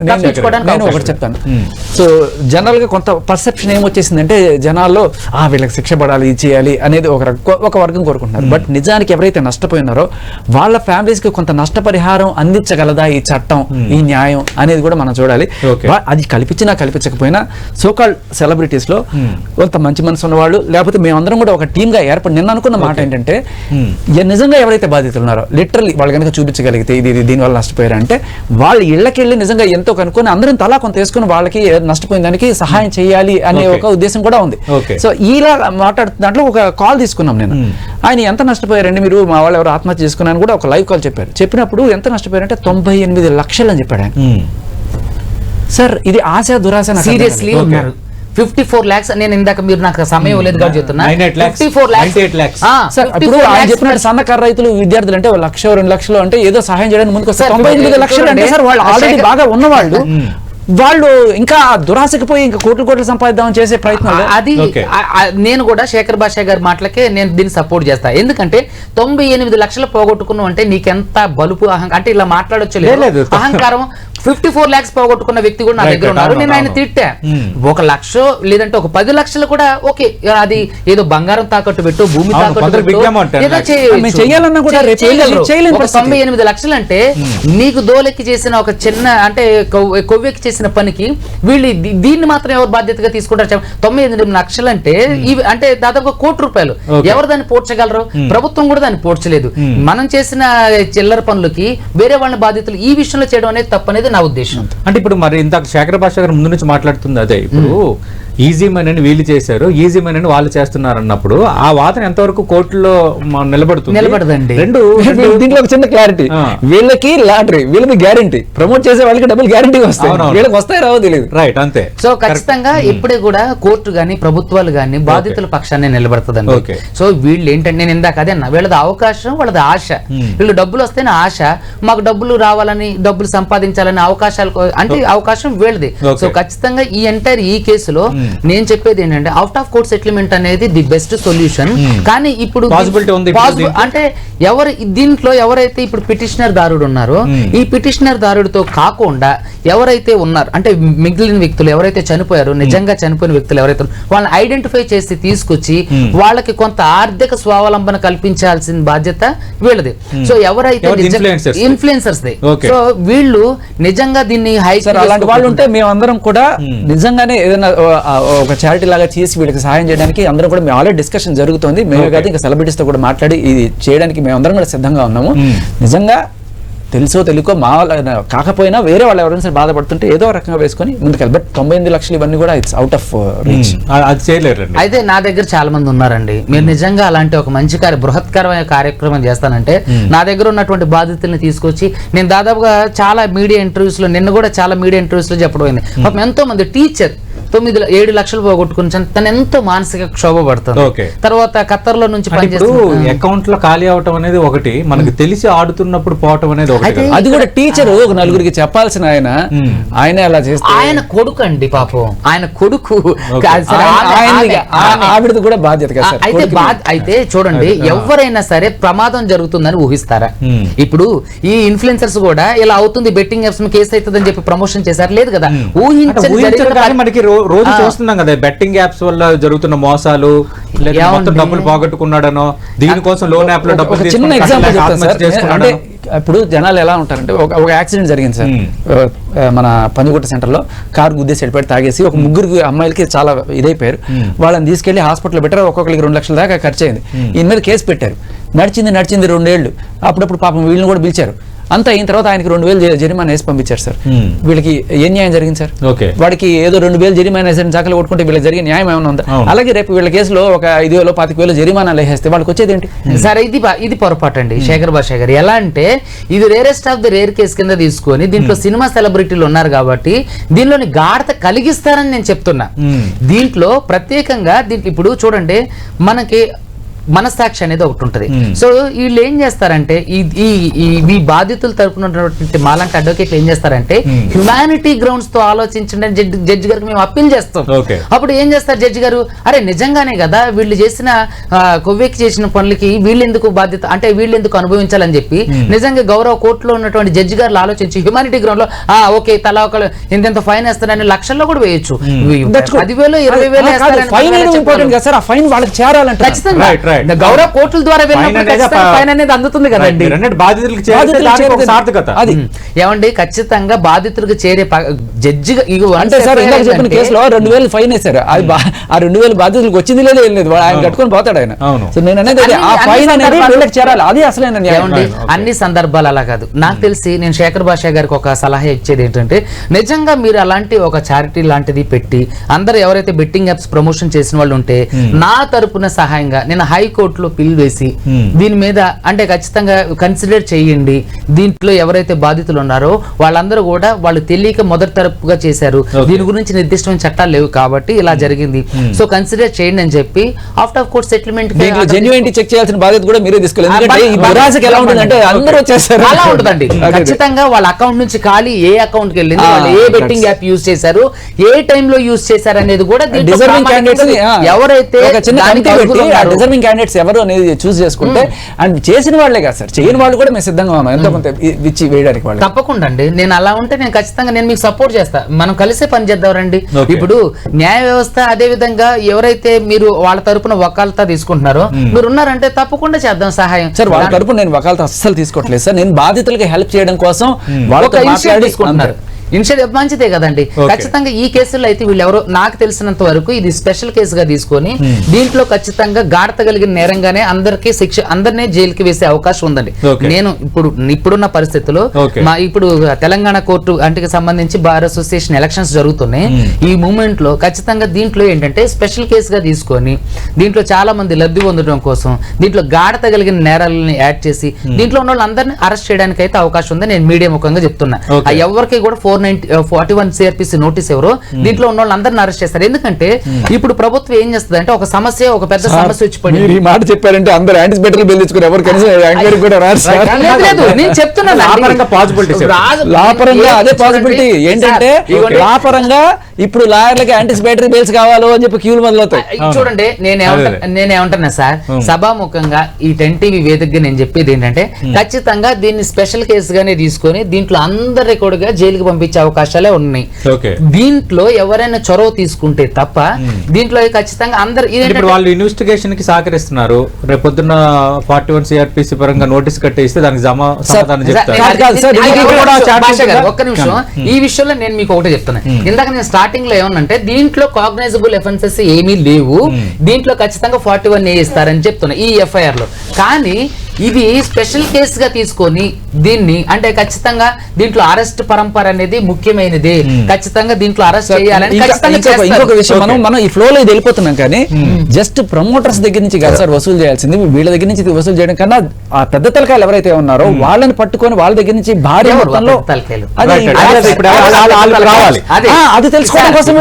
నేను ఒకటి చెప్తాను. సో జనరల్ గా కొంత పర్సెప్షన్ ఏమొచ్చేసిందంటే జనాల్లో వీళ్ళకి శిక్ష పడాలి చేయాలి అనేది ఒక వర్గం కోరుకుంటున్నారు. బట్ నిజానికి ఎవరైతే నష్టపోయినారో వాళ్ళ ఫ్యామిలీస్ కి కొంత నష్టపరిహారం అందించగలదా ఈ చట్టం, ఈ న్యాయం అనేది కూడా మనం చూడాలి. అది కల్పించకపోయినా సోకాల్డ్ సెలబ్రిటీస్ లో కొంత మంచి మనసు ఉన్న వాళ్ళు, లేకపోతే మేమందరం కూడా ఒక టీమ్ గా ఏర్పడి నిన్న అనుకున్న మాట ఏంటంటే నిజంగా ఎవరైతే బాధితులు ఉన్నారో లిటరల్లీ వాళ్ళు కనుక చూపించగలిగితే ఇది దీనివల్ల నష్టపోయారంటే వాళ్ళ ఇళ్ళకెళ్ళి నిజంగా ఎంతో కనుక్కొని అందరం తలా కొంత వేసుకుని వాళ్ళకి నష్టపోయిన దానికి సహాయం చేయాలి అనే ఒక ఉద్దేశం కూడా ఉంది. సో ఇలా మాట్లాడుతున్న దాంట్లో ఒక కాల్ తీసుకున్నాం నేను. ఆయన ఎంత నష్టపోయారండి మీరు, మా వాళ్ళు ఎవరు ఆత్మహత్య చేసుకున్నారని కూడా ఒక లైవ్ కాల్ చెప్పారు. చెప్పినప్పుడు ఎంత నష్టపోయారంటే 98 లక్షలు అని చెప్పాడు ఆయన. సార్ ఇది ఆశ దురాశ సీరియస్లీ ఉన్నారు. 54 lakhs నేను ఇందాక మీరు నాకు సమయం లేదు కాబట్టి చెప్తున్నా. 54 lakhs. ఆయన చెప్పినట్టు సన్నకారు రైతులు విద్యార్థులు అంటే 1 లక్ష 2 లక్షలు అంటే ఏదో సహాయం చేయడానికి ముందుకు వస్తారు. 98 లక్షలు అంటే సార్ వాళ్ళు ఆల్రెడీ బాగా ఉన్నవాళ్ళు, వాళ్ళు ఇంకా దురాశకి పోయి ఇంకా కోట్లు సంపాదిద్దామని చేసే ప్రయత్నం. అది నేను కూడా శేఖర్ భాషా గారి మాటలకే నేను దీన్ని సపోర్ట్ చేస్తా. ఎందుకంటే 98 లక్షలు పోగొట్టుకున్నావు అంటే నీకెంత బలుపు అంటే ఇలా మాట్లాడొచ్చు లేదు. అహంకారం 54 lakhs పోగొట్టుకున్న వ్యక్తి కూడా నా దగ్గర ఉన్నారు. నేను ఆయన తిట్టా. 1 లక్ష లేదంటే ఒక 10 లక్షలు కూడా ఓకే, అది ఏదో బంగారం తాకట్టు పెట్టు, భూమి తాకట్టు చేయాలన్నా కూడా 98 లక్షలు అంటే నీకు దోలెక్కి చేసిన ఒక చిన్న అంటే కొవ్వెక్కి చేసిన పనికి వీళ్ళు దీన్ని మాత్రం ఎవరు బాధ్యతగా తీసుకుంటారు? 98 లక్షలు అంటే అంటే దాదాపు 1 కోటి రూపాయలు. ఎవరు దాన్ని పోడ్చగలరు? ప్రభుత్వం కూడా దాన్ని పోడ్చలేదు. మనం చేసిన చిల్లర పనులకి వేరే వాళ్ళ బాధ్యతలు ఈ విషయంలో చేయడం అనేది తప్పనేది నా ఉద్దేశం. అంటే ఇప్పుడు మరి ఇంత శేఖర్ భాష గారు ముందు నుంచి మాట్లాడుతుంది అదే, ఇప్పుడు ఈజీ మనీ అని వీళ్ళు చేశారు, ఈజీ మనీ అని వాళ్ళు చేస్తున్నారు అన్నప్పుడు ఆ వాదన ఎంతవరకు కోర్టులో నిలబడదండి. దీంట్లో ఒక చిన్న క్లారిటీ, వీళ్ళకి లాటరీ, వీళ్ళకి గ్యారంటీ, ప్రమోట్ చేసే వాళ్ళకి డబుల్ గ్యారంటీ వస్తాయి, వీళ్ళకి వస్తాయి రావో తెలియదు. రైట్, అంతే. సో ఖచ్చితంగా ఇప్పుడే కూడా కోర్టు గాని ప్రభుత్వాలు గాని బాధితుల పక్షాన్ని నిలబడుతుందండి. సో వీళ్ళు ఏంటంటే నేను ఇందాక అదే అన్నా, వీళ్ళది అవకాశం, వాళ్ళది ఆశ. వీళ్ళు డబ్బులు వస్తేనే ఆశ, మాకు డబ్బులు రావాలని డబ్బులు సంపాదించాలని అవకాశాలు అంటే అవకాశం వీళ్ళది. సో ఖచ్చితంగా ఈ ఎంటైర్ ఈ కేసులో నేను చెప్పేది ఏంటంటే అవుట్ ఆఫ్ కోర్ట్ సెటిల్మెంట్ అనేది ది బెస్ట్ సొల్యూషన్. కానీ ఇప్పుడు అంటే దీంట్లో ఎవరైతే ఇప్పుడు పిటిషనర్ దారుడు ఉన్నారో ఈ పిటిషనర్ దారుడితో కాకుండా ఎవరైతే ఉన్నారు అంటే మిగిలిన వ్యక్తులు ఎవరైతే చనిపోయారో, నిజంగా చనిపోయిన వ్యక్తులు ఎవరైతే వాళ్ళని ఐడెంటిఫై చేసి తీసుకొచ్చి వాళ్ళకి కొంత ఆర్థిక స్వావలంబన కల్పించాల్సిన బాధ్యత వీళ్ళది. సో ఎవరైతే ఇన్ఫ్లుయెన్సర్స్ ది, సో వీళ్ళు నిజంగా దీన్ని అలాంటి వాళ్ళు ఉంటే మేమందరం కూడా నిజంగానే ఏదైనా ఒక చారిటీ లాగా చేసి వీళ్ళకి సహాయం చేయడానికి అందరం కూడా మేము ఆల్రెడీ డిస్కషన్ జరుగుతుంది. మేము కాదు ఇంకా సెలబ్రిటీస్ తో కూడా మాట్లాడి ఇది చేయడానికి మేమందరం కూడా సిద్ధంగా ఉన్నాము. నిజంగా తెలుసో తెలియకో మా వాళ్ళ కాకపోయినా వేరే వాళ్ళు ఎవరైనా సరే బాధపడుతుంటే ఏదో రకంగా వేసుకొని ముందుకెళ్ళి. బట్ 98 లక్షలు ఇవన్నీ కూడా ఇట్స్ అవుట్ ఆఫ్ రీచ్, అది చేయలేరు. అయితే నా దగ్గర చాలా మంది ఉన్నారండి. మీరు నిజంగా అలాంటి ఒక మంచి బృహత్కరమైన కార్యక్రమం చేస్తానంటే నా దగ్గర ఉన్నటువంటి బాధితుల్ని తీసుకొచ్చి నేను దాదాపుగా చాలా మీడియా ఇంటర్వ్యూస్ లో నిన్న కూడా చాలా మీడియా ఇంటర్వ్యూస్ లో చెప్పడం అయింది. పాపం ఎంతో మంది టీచర్ 7 లక్షలు పోగొట్టుకుని తను ఎంతో మానసిక క్షోభ పడుతుంది. తర్వాత ఖత్తర్ లో నుంచి అకౌంట్ లో ఖాళీ అవటం అనేది ఒకటి, మనకి తెలిసి ఆడుతున్నప్పుడు పోవటం అనేది ఒకటి. అది కూడా టీచర్ ఒక నలుగురికి చెప్పాల్సిన ఆయన అలా చేస్తే ఆయన కొడుకు అండి పాపం, ఆయన కొడుకు ఆవిడది కూడా బాధ్యత. అయితే చూడండి, ఎవరైనా సరే ప్రమాదం జరుగుతుందని ఊహిస్తారా? ఇప్పుడు ఈ ఇన్ఫ్లుయెన్సర్స్ కూడా ఇలా అవుతుంది, బెట్టింగ్ యాప్స్ కేసు అవుతుందని చెప్పి ప్రమోషన్ చేశారు లేదు కదా. మనకి రోజు చూస్తున్నాం కదా బెట్టింగ్ యాప్స్ వల్ల జరుగుతున్న మోసాలు, మొత్తం డబ్బులు పోగొట్టుకున్నాడనో దీనికోసం లోన్ యాప్ లో డబ్బులు. చిన్న ఎగ్జాంపుల్ అంటే ఇప్పుడు జనాలు ఎలా ఉంటారంటే ఒక యాక్సిడెంట్ జరిగింది సార్ మన పంజగుట్ట సెంటర్ లో, కారు గుద్దేసి వెళ్ళిపోయి తాగేసి ఒక 3 అమ్మాయిలకి చాలా ఇదైపోయారు. వాళ్ళని తీసుకెళ్లి హాస్పిటల్ పెట్టారు. ఒక్కొక్కరికి 2 లక్షల దాకా ఖర్చు అయింది. ఈయన మీద కేసు పెట్టారు. నడిచింది 2 ఏళ్ళు. అప్పుడప్పుడు పాపం వీళ్ళని కూడా పిలిచారు. అంతా అయిన తర్వాత ఆయనకి 2000 జరిమానా వేసి పంపించారు సార్. వీళ్ళకి ఏం న్యాయం జరిగింది సార్? వాడికి ఏదో 2000 జరిమానా వేసి చాకలు కొట్టుకుంటే వీళ్ళకి జరిగే న్యాయం ఏమైనా ఉందా? అలాగే రేపు వీళ్ళ కేసులో ఒక 5000 25,000 జరిమానాలు వేసేస్తే వాళ్ళకి వచ్చేది ఏంటి? సరే, ఇది పొరపాటు అండి శేఖర్ భాషా గారు. ఎలా అంటే ఇది rarest of the rare case కింద తీసుకొని దీంట్లో సినిమా సెలబ్రిటీలు ఉన్నారు కాబట్టి దీనిలోని గాఢత కలిగిస్తారని నేను చెప్తున్నా. దీంట్లో ప్రత్యేకంగా ఇప్పుడు చూడండి, మనకి మనస్సాక్షి అనేది ఒకటి ఉంటుంది. సో వీళ్ళు ఏం చేస్తారంటే ఈ బాధితులు తరపునటువంటి మాలాంటి అడ్వకేట్లు ఏం చేస్తారంటే హ్యుమానిటీ గ్రౌండ్స్ తో ఆలోచించండి జడ్జి గారికి మేము అప్పీల్ చేస్తాం. అప్పుడు ఏం చేస్తారు జడ్జి గారు, అరే నిజంగానే కదా వీళ్ళు చేసిన కొవ్వెక్కి చేసిన పనులకి వీళ్ళెందుకు బాధ్యత అంటే వీళ్ళెందుకు అనుభవించాలని చెప్పి నిజంగా గౌరవ కోర్టులో ఉన్నటువంటి జడ్జి గారు ఆలోచించి హ్యుమానిటీ గ్రౌండ్ లో ఓకే తలా ఒక ఇంత ఫైన్ వేస్తారని లక్షల్లో కూడా వేయచ్చు, 10,000 20,000 ఫైన్ వాళ్ళకి చేరాలంటే ఖచ్చితంగా గౌరవ కోర్టుల ద్వారా ఫైన్ అనేది అందుతుంది కదండి. అది ఏమండి ఖచ్చితంగా బాధితులకు చేరే జడ్జి అంటే సార్ ఇందాక చెప్పిన కేసులో 2,000 ఫైన్ వేశారు, అది ఆ 2,000 బాధితులకు వచ్చింది లేదు ఏం లేదు, ఆయన కట్టుకొని పోతాడు ఆయన. సో నేను అనేది ఆ ఫైన్ అనేది వీళ్ళకి చేరాలి, అది అసలైన న్యాయం. అన్ని సందర్భాలు అలా కాదు. నాకు తెలిసి నేను శేఖర్ భాషా గారికి ఒక సలహా ఇచ్చేది ఏంటంటే నిజంగా మీరు అలాంటి ఒక చారిటీ లాంటిది పెట్టి అందరూ ఎవరైతే బెట్టింగ్ యాప్స్ ప్రమోషన్ చేసిన వాళ్ళు ఉంటే నా తరపున సహాయంగా నేను హైకోర్టులో పిల్ వేసి దీని మీద అంటే ఖచ్చితంగా కన్సిడర్ చేయండి, దీంట్లో ఎవరైతే బాధితులు ఉన్నారో వాళ్ళందరూ కూడా వాళ్ళు తెలియక మొదటి తరపుగా చేశారు, దీని గురించి నిర్దిష్టమైన చట్టాలు లేవు కాబట్టి ఇలా జరిగింది, సో కన్సిడర్ చేయండి అని చెప్పి after court settlement genuinity check చేయాల్సిన బాధ్యత కూడా మీరే తీసుకోలేదు. ఎందుకంటే ఈ దురాశకి ఎలా ఉంటుందంటే అందరూ వచ్చేసారు అలా ఉంటుందండి. ఖచ్చితంగా వాళ్ళ అకౌంట్ నుంచి ఖాళీ ఏ అకౌంట్ కి వెళ్ళింది, వాళ్ళు ఏ బెట్టింగ్ యాప్ యూజ్ చేశారు, ఏ టైమ్ లో యూజ్ చేశారు అనేది కూడా డిజర్వింగ్ క్యాండిడేట్స్ ఎవరైతే డిజర్వింగ్ క్యాండిడేట్స్ ఎవరు అనేది చూస్ చేసుకుంటే అండ్ చేసిన వాళ్ళే కాదు సార్, చేయని వాళ్ళు కూడా మేము సిద్ధంగా ఉన్నాం ఎంతో కొంత ఇచ్చి వేయడానికి. వాళ్ళు తప్పకుండా అండి, నేను అలా ఉంటే నేను ఖచ్చితంగా నేను మీకు సపోర్ట్ చేస్తా, మనం కలిసే పని చేద్దాం రండి. ఇప్పుడు న్యాయ వ్యవస్థ అదే విధంగా ఎవరైతే మీరు వాళ్ళ తరపున వకాలతా తీసుకుంటున్నారో మీరు ఉన్నారంటే తప్పకుండా చేద్దాం సహాయం. సార్ వాళ్ళ తరపున నేను వకాలతా అస్సలు తీసుకోవట్లేదు సార్, నేను బాధితులకి హెల్ప్ చేయడం కోసం వాళ్ళతో తీసుకుంటున్నారు. ఇన్షియేటివ్ మంచిదే కదండి. ఖచ్చితంగా ఈ కేసులో అయితే వీళ్ళు ఎవరో నాకు తెలిసినంత వరకు ఇది స్పెషల్ కేసుగా తీసుకొని దీంట్లో ఖచ్చితంగా గాఢత కలిగిన నేరంగానే అందరికీ శిక్ష అందరినీ జైలుకి వేసే అవకాశం ఉందండి. నేను ఇప్పుడున్న పరిస్థితుల్లో ఇప్పుడు తెలంగాణ కోర్టు అంటే సంబంధించి బార్ అసోసియేషన్ ఎలక్షన్స్ జరుగుతున్నాయి. ఈ మూమెంట్ లో ఖచ్చితంగా దీంట్లో ఏంటంటే స్పెషల్ కేసుగా తీసుకొని దీంట్లో చాలా మంది లబ్ధి పొందడం కోసం దీంట్లో గాఢత కలిగిన నేరాలని యాడ్ చేసి దీంట్లో ఉన్న వాళ్ళందరినీ అరెస్ట్ చేయడానికి అయితే అవకాశం ఉంది. నేను మీడియా ముఖంగా చెప్తున్నా, ఎవరికి కూడా 41 CRPC నోటీస్ ఎవరో దీంట్లో ఉన్న వాళ్ళందరినీ అరెస్ట్ చేస్తారు. ఎందుకంటే ఇప్పుడు ప్రభుత్వం ఏం చేస్తుంది అంటే ఒక సమస్య ఒక పెద్ద సమస్య వచ్చి పడి ఈ మాట చెప్పారంటే అందరూ యాంటిసిపేటరీ బిల్ తెచ్చుకుని ఎవరు కనీసం ఎంక్వైరీ కూడా రారు సార్. నేను చెప్తున్నాను లాపరంగా అదే పాసిబిలిటీ ఏంటంటే లాపరంగా ఇప్పుడు లాయర్లకి యాంటిసిపేటరీ బిల్స్ కావాలో అని చెప్పి క్యూలు మొదలవుతాయి. చూడండి నేనేమంటున్నా సార్, సభాముఖంగా ఈ 10TV వేదికగా నేను చెప్పేది ఏంటంటే ఖచ్చితంగా దీన్ని స్పెషల్ కేసుగానే తీసుకొని దీంట్లో అందరి కూడా జైలుకి పంపించే అవకాశాలే ఉన్నాయి. దీంట్లో ఎవరైనా చొరవ తీసుకుంటే తప్ప దీంట్లో ఖచ్చితంగా అందరు వాళ్ళు ఇన్వెస్టిగేషన్ కి సహకరిస్తున్నారు. రేపు పొద్దున్న 41 CRPC పరంగా నోటీస్ కట్టేస్తే దానికి సమాధానం చెప్తారు. ఒక్క నిమిషం, ఈ విషయంలో నేను మీకు ఒకటే చెప్తాను. ఇందాక నేను స్టార్టింగ్ లో ఏమన్నంటే దీంట్లో కాగ్నైజబుల్ ఎఫెన్సెస్ ఏమీ లేవు, దీంట్లో ఖచ్చితంగా 41A ఇస్తారని చెప్తున్నా ఈ FIR లో. కానీ ఇది స్పెషల్ కేసుగా తీసుకొని దీన్ని అంటే ఖచ్చితంగా దీంట్లో అరెస్ట్ పరంపర అనేది ముఖ్యమైనది, ఖచ్చితంగా దీంట్లో అరెస్ట్ చేయాలని ఇంకొక విషయం మనం ఈ ఫ్లో లో ఇది వెళ్ళిపోతున్నాం కానీ జస్ట్ ప్రమోటర్స్ దగ్గర నుంచి కాదు సార్ వసూలు చేయాల్సింది, వీళ్ళ దగ్గర నుంచి వసూలు చేయడం కన్నా ఆ పెద్ద తలకాయలు ఎవరైతే ఉన్నారో వాళ్ళని పట్టుకొని వాళ్ళ దగ్గర నుంచి భారీ మొత్తంలో అది తెలుసుకోవడం కోసం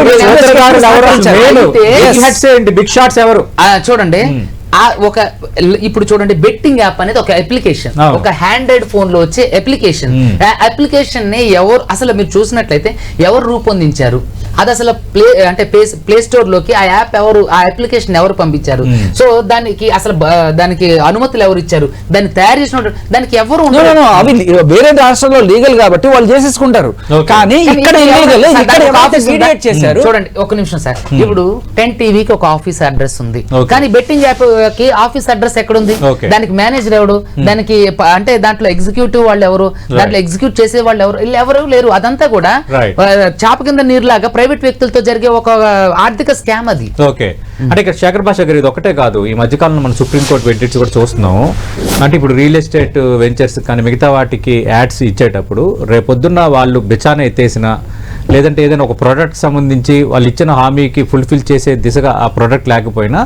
బిగ్ షాట్స్ ఎవరు చూడండి. ఇప్పుడు చూడండి బెట్టింగ్ యాప్ అనేది ఒక అప్లికేషన్, ఒక హ్యాండ్రైడ్ ఫోన్ లో వచ్చే అప్లికేషన్. అప్లికేషన్ ని ఎవరు అసలు మీరు చూసినట్లయితే ఎవరు రూపొందించారు, అది అసలు ప్లే స్టోర్ లోకి ఆ యాప్ ఎవరు ఆ అప్లికేషన్ ఎవరు పంపించారు, సో దానికి అసలు దానికి అనుమతులు ఎవరు ఇచ్చారు, దాన్ని తయారు చేసిన దానికి ఎవరు అవి వేరే రాష్ట్రంలో లీగల్ కాబట్టి వాళ్ళు చేసేసుకుంటారు. కానీ ఇక్కడ చూడండి ఒక నిమిషం సార్, ఇప్పుడు 10TVకి ఒక ఆఫీస్ అడ్రస్ ఉంది, కానీ బెట్టింగ్ యాప్ కి ఆఫీస్ అడ్రస్ ఎక్కడ ఉంది, దానికి మేనేజర్ ఎవడు, దానికి అంటే దాంట్లో ఎగ్జిక్యూటివ్ వాళ్ళు ఎవరు, దాంట్లో ఎగ్జిక్యూట్ చేసే వాళ్ళు ఎవరు, ఎవరు లేరు. అదంతా కూడా చాప కింద నీరులాగా ప్రైవేట్ వ్యక్తులతో జరిగే ఒక ఆర్థిక స్కామ్ అది. ఓకే, అంటే ఇక్కడ శేఖర్ భాష గారు ఇది ఒకటే కాదు, ఈ మధ్యకాలంలో మనం సుప్రీంకోర్టు వెంటిట్స్ కూడా చూస్తున్నాము. అంటే ఇప్పుడు రియల్ ఎస్టేట్ వెంచర్స్ కానీ మిగతా వాటికి యాడ్స్ ఇచ్చేటప్పుడు రేపొద్దున్న వాళ్ళు బిచాన ఎత్తేసిన లేదంటే ఏదైనా ఒక ప్రోడక్ట్ సంబంధించి వాళ్ళు ఇచ్చిన హామీకి ఫుల్ఫిల్ చేసే దిశగా ఆ ప్రోడక్ట్ లేకపోయినా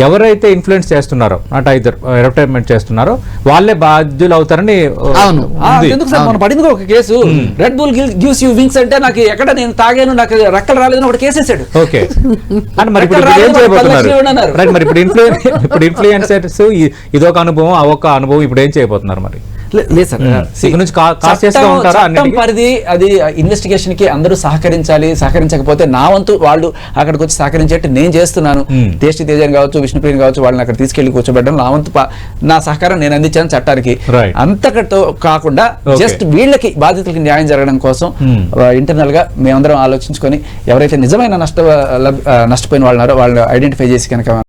ఎవరైతే ఇన్ఫ్లుయెన్స్ చేస్తున్నారో నాట్ ఐదర్ అడ్వర్టైజ్మెంట్ చేస్తున్నారో వాళ్ళే బాధ్యులు అవుతారని అవును. ఉంది. ఎందుకు సార్ మనం పడింది ఒక case red bull gives you wings అంటే నాకు ఎక్కడ నేను తాగాను నాకు రెక్కలు రాలేదని ఒకటి కేసేసాడు. ఓకే అని మరి ఇప్పుడు ఎక్కడ ఏం రాలేదు, చేయబోతున్నారు? 10 లక్షలు అన్నారు. రైట్, మరి ఇప్పుడు ఇన్ఫ్లుయెన్సర్స్ ఇదొక అనుభవం ఆ ఒక్క అనుభవం ఇప్పుడు ఏం చేయబోతున్నారు మరి? లేదు సార్, ఇక నుంచి కాస్ట్గా ఉంటారా చట్టం అన్నిటికీ? పరిధి అది ఇన్వెస్టిగేషన్ కి అందరూ సహకరించాలి. సహకరించకపోతే నా వంతు వాళ్ళు అక్కడికి వచ్చి సహకరించేట్టు నేను చేస్తున్నాను. టేస్టీ తేజన్ కావచ్చు, విష్ణుప్రియన్ కావచ్చు, వాళ్ళని అక్కడ తీసుకెళ్లి కూర్చోబెట్టడం నా వంతు నా సహకారం నేను అందించాను చట్టానికి. Right. అంతకతో కాకుండా Okay. జస్ట్ వీళ్ళకి బాధితులకి న్యాయం జరగడం కోసం ఇంటర్నల్ గా మేమందరం ఆలోచించుకొని ఎవరైతే నిజమైన నష్టపోయిన వాళ్ళు ఉన్నారో వాళ్ళని ఐడెంటిఫై చేసి కనుక